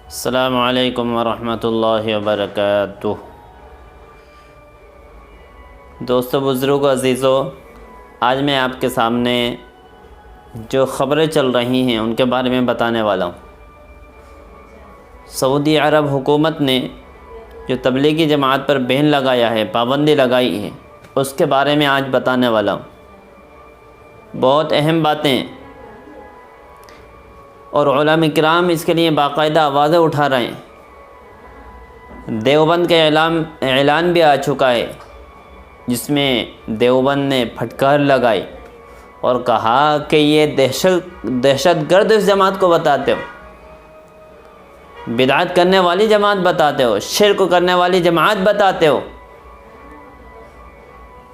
السلام علیکم ورحمۃ اللہ وبرکاتہ۔ دوستو، بزرگوں، عزیزو، آج میں آپ کے سامنے جو خبریں چل رہی ہیں ان کے بارے میں بتانے والا ہوں۔ سعودی عرب حکومت نے جو تبلیغی جماعت پر بین لگایا ہے، پابندی لگائی ہے، اس کے بارے میں آج بتانے والا ہوں۔ بہت اہم باتیں ہیں اور علماء کرام اس کے لیے باقاعدہ آوازیں اٹھا رہے ہیں۔ دیوبند کے اعلان بھی آ چکا ہے، جس میں دیوبند نے پھٹکار لگائی اور کہا کہ یہ دہشت گرد اس جماعت کو بتاتے ہو، بدعت کرنے والی جماعت بتاتے ہو، شرک کرنے والی جماعت بتاتے ہو،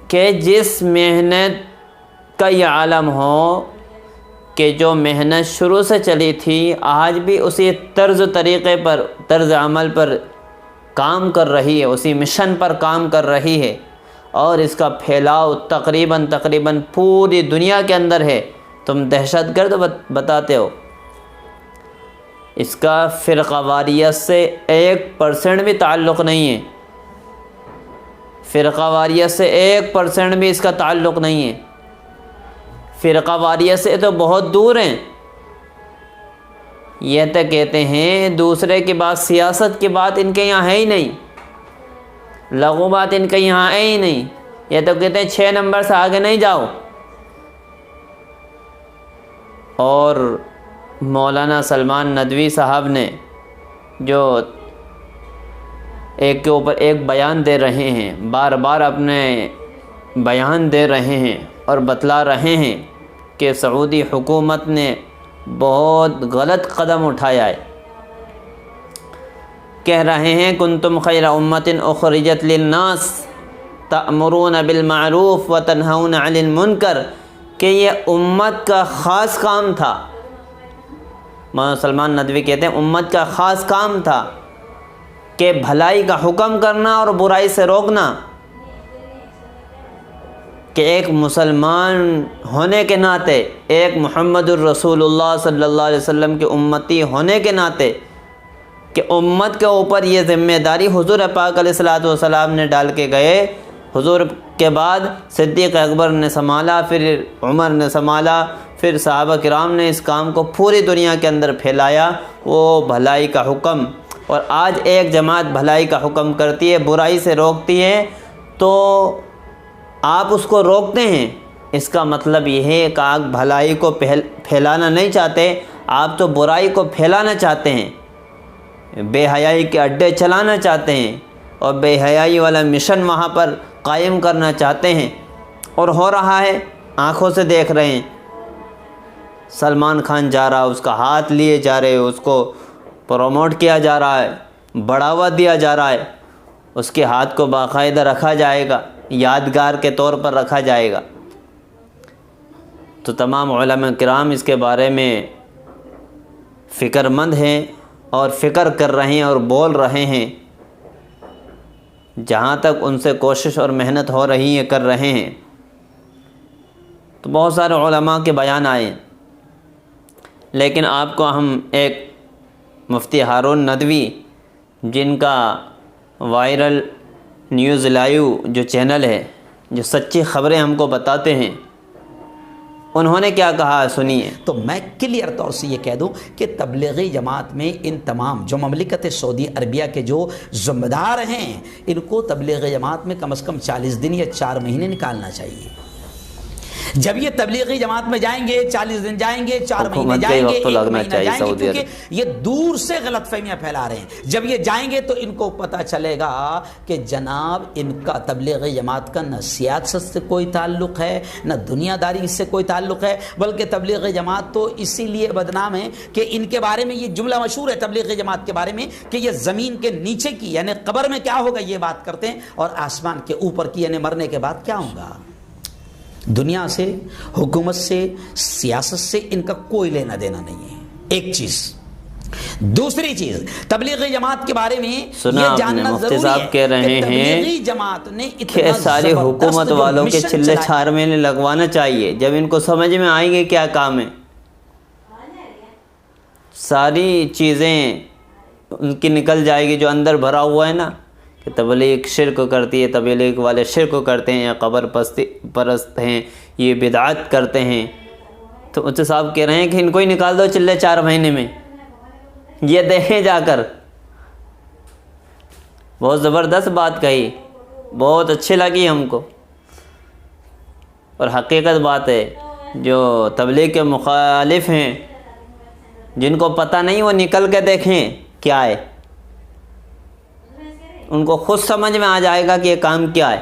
کہ جس محنت کا یہ عالم ہو کہ جو محنت شروع سے چلی تھی آج بھی اسی طریقے پر، طرز عمل پر کام کر رہی ہے، اسی مشن پر کام کر رہی ہے، اور اس کا پھیلاؤ تقریباً پوری دنیا کے اندر ہے، تم دہشت گرد بتاتے ہو۔ اس کا فرقہ واریت سے 1% بھی تعلق نہیں ہے، فرقہ واریت سے 1% بھی اس کا تعلق نہیں ہے، فرقہ واریت سے تو بہت دور ہیں۔ یہ تو کہتے ہیں دوسرے کی بات، سیاست کی بات ان کے یہاں ہے ہی نہیں، لغو بات ان کے یہاں ہے ہی نہیں۔ یہ تو کہتے ہیں 6 نمبر سے آگے نہیں جاؤ۔ اور مولانا سلمان ندوی صاحب نے جو ایک کے اوپر ایک بیان دے رہے ہیں، بار بار اپنے بیان دے رہے ہیں اور بتلا رہے ہیں کہ سعودی حکومت نے بہت غلط قدم اٹھایا ہے۔ کہہ رہے ہیں کنتم خیر امت اخرجت للناس تأمرون بالمعروف وتنہون عن المنکر، کہ یہ امت کا خاص کام تھا۔ مولانا سلمان ندوی کہتے ہیں امت کا خاص کام تھا کہ بھلائی کا حکم کرنا اور برائی سے روکنا، کہ ایک مسلمان ہونے کے ناطے، ایک محمد الرسول اللہ صلی اللہ علیہ وسلم کے امتی ہونے کے ناطے، کہ امت کے اوپر یہ ذمہ داری حضور پاک علیہ الصلوۃ والسلام نے ڈال کے گئے۔ حضور کے بعد صدیق اکبر نے سنبھالا، پھر عمر نے سنبھالا، پھر صحابہ کرام نے اس کام کو پوری دنیا کے اندر پھیلایا، وہ بھلائی کا حکم۔ اور آج ایک جماعت بھلائی کا حکم کرتی ہے، برائی سے روکتی ہے، تو آپ اس کو روکتے ہیں، اس کا مطلب یہ ہے کہ آپ بھلائی کو پھیلانا نہیں چاہتے، آپ تو برائی کو پھیلانا چاہتے ہیں، بے حیائی کے اڈے چلانا چاہتے ہیں، اور بے حیائی والا مشن وہاں پر قائم کرنا چاہتے ہیں۔ اور ہو رہا ہے، آنکھوں سے دیکھ رہے ہیں، سلمان خان جا رہا، اس کا ہاتھ لیے جا رہے، اس کو پروموٹ کیا جا رہا ہے، بڑھاوا دیا جا رہا ہے، اس کے ہاتھ کو باقاعدہ رکھا جائے گا، یادگار کے طور پر رکھا جائے گا۔ تو تمام علماء کرام اس کے بارے میں فکر مند ہیں اور فکر کر رہے ہیں اور بول رہے ہیں، جہاں تک ان سے کوشش اور محنت ہو رہی ہے کر رہے ہیں۔ تو بہت سارے علماء کے بیان آئے، لیکن آپ کو ہم ایک مفتی ہارون ندوی، جن کا وائرل نیوز لائیو جو چینل ہے، جو سچی خبریں ہم کو بتاتے ہیں، انہوں نے کیا کہا سنیے۔ تو میں کلیئر طور سے یہ کہہ دوں کہ تبلیغی جماعت میں ان تمام جو مملکت سعودی عربیہ کے جو ذمہ دار ہیں، ان کو تبلیغی جماعت میں کم از کم 40 دن یا 4 مہینے نکالنا چاہیے۔ جب یہ تبلیغی جماعت میں جائیں گے، 40 دن جائیں گے، 4 مہینے جائیں گے، 1 مہینہ جائیں گے، کیونکہ یہ دور سے غلط فہمیاں پھیلا رہے ہیں۔ جب یہ جائیں گے تو ان کو پتہ چلے گا کہ جناب ان کا تبلیغی جماعت کا نہ سیاست سے کوئی تعلق ہے، نہ دنیا داری سے کوئی تعلق ہے، بلکہ تبلیغی جماعت تو اسی لیے بدنام ہے کہ ان کے بارے میں یہ جملہ مشہور ہے تبلیغی جماعت کے بارے میں، کہ یہ زمین کے نیچے کی یعنی قبر میں کیا ہوگا یہ بات کرتے ہیں، اور آسمان کے اوپر کی یعنی مرنے کے بعد کیا ہوگا۔ دنیا سے، حکومت سے، سیاست سے ان کا کوئی لینا دینا نہیں ہے، ایک چیز۔ دوسری چیز، تبلیغی جماعت کے بارے میں یہ جاننا ضروری ہے کہہ رہے کہ تبلیغی ہیں جماعت نے کہ ساری حکومت والوں کے چلے چھار میں لگوانا چاہیے، جب ان کو سمجھ میں آئیں گے کیا کام ہے۔ ساری چیزیں ان کی نکل جائے گی، جو اندر بھرا ہوا ہے نا کہ تبلیغ شرک کرتی ہے، تبلیغ والے شرک کرتے ہیں، قبر پرست ہیں، یہ بدعت کرتے ہیں، تو مفتی صاحب کہہ رہے ہیں کہ ان کو ہی نکال دو چلے 4 مہینے میں، یہ دیکھیں جا کر۔ بہت زبردست بات کہی، بہت اچھی لگی ہم کو، اور حقیقت بات ہے۔ جو تبلیغ کے مخالف ہیں، جن کو پتہ نہیں، وہ نکل کے دیکھیں کیا ہے، ان کو خود سمجھ میں آ جائے گا کہ یہ کام کیا ہے۔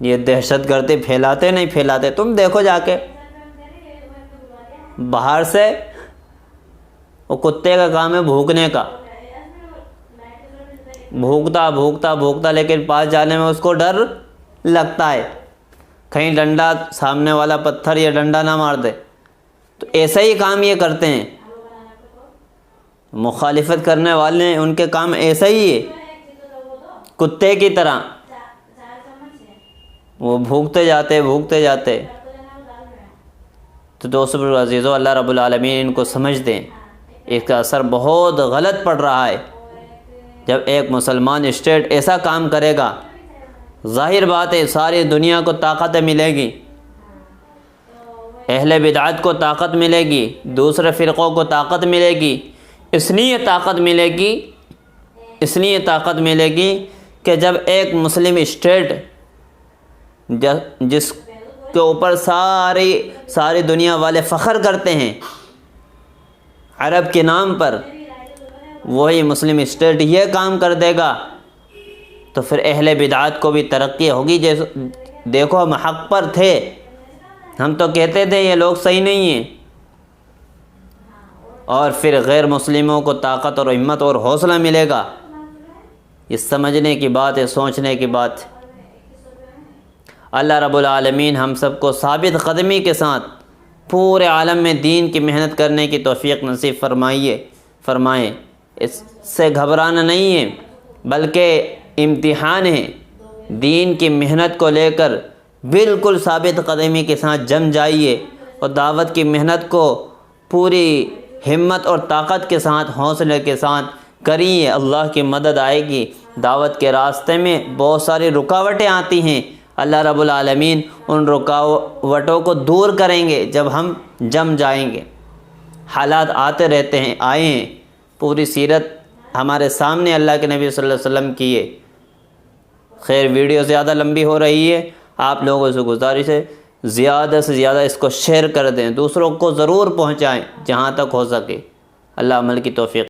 یہ دہشت گردی پھیلاتے نہیں پھیلاتے، تم دیکھو جا کے۔ باہر سے وہ کتے کا کام ہے بھونکنے کا، بھونکتا بھونکتا بھونکتا، لیکن پاس جانے میں اس کو ڈر لگتا ہے کہیں ڈنڈا، سامنے والا پتھر یا ڈنڈا نہ مار دے۔ تو ایسا ہی کام یہ کرتے ہیں، مخالفت کرنے والے، ان کے کام ایسا ہی ہے، کتے کی طرح وہ بھونکتے جاتے۔ تو دوستو عزیزو، اللہ رب العالمین ان کو سمجھ دیں، اس کا اثر بہت غلط پڑ رہا ہے۔ جب ایک مسلمان اسٹیٹ ایسا کام کرے گا، ظاہر بات ہے ساری دنیا کو طاقت ملے گی، اہل بدعت کو طاقت ملے گی، دوسرے فرقوں کو طاقت ملے گی۔ اس لیے طاقت ملے گی کہ جب ایک مسلم اسٹیٹ جس کے اوپر ساری دنیا والے فخر کرتے ہیں عرب کے نام پر، وہی مسلم اسٹیٹ یہ کام کر دے گا، تو پھر اہل بدعات کو بھی ترقی ہوگی۔ جیسے دیکھو، ہم حق پر تھے، ہم تو کہتے تھے یہ لوگ صحیح نہیں ہیں، اور پھر غیر مسلموں کو طاقت اور ہمت اور حوصلہ ملے گا۔ یہ سمجھنے کی بات ہے، سوچنے کی بات ہے۔ اللہ رب العالمین ہم سب کو ثابت قدمی کے ساتھ پورے عالم میں دین کی محنت کرنے کی توفیق نصیب فرمائیں۔ اس سے گھبرانا نہیں ہے، بلکہ امتحان ہے۔ دین کی محنت کو لے کر بالکل ثابت قدمی کے ساتھ جم جائیے، اور دعوت کی محنت کو پوری ہمت اور طاقت کے ساتھ، حوصلے کے ساتھ کریے، اللہ کی مدد آئے گی۔ دعوت کے راستے میں بہت ساری رکاوٹیں آتی ہیں، اللہ رب العالمین ان رکاوٹوں کو دور کریں گے جب ہم جم جائیں گے۔ حالات آتے رہتے ہیں، آئے ہیں، پوری سیرت ہمارے سامنے اللہ کے نبی صلی اللہ علیہ وسلم کی ہے۔ خیر، ویڈیو زیادہ لمبی ہو رہی ہے، آپ لوگوں سے گزارش ہے زیادہ سے زیادہ اس کو شیئر کر دیں، دوسروں کو ضرور پہنچائیں جہاں تک ہو سکے۔ اللہ عمل کی توفیق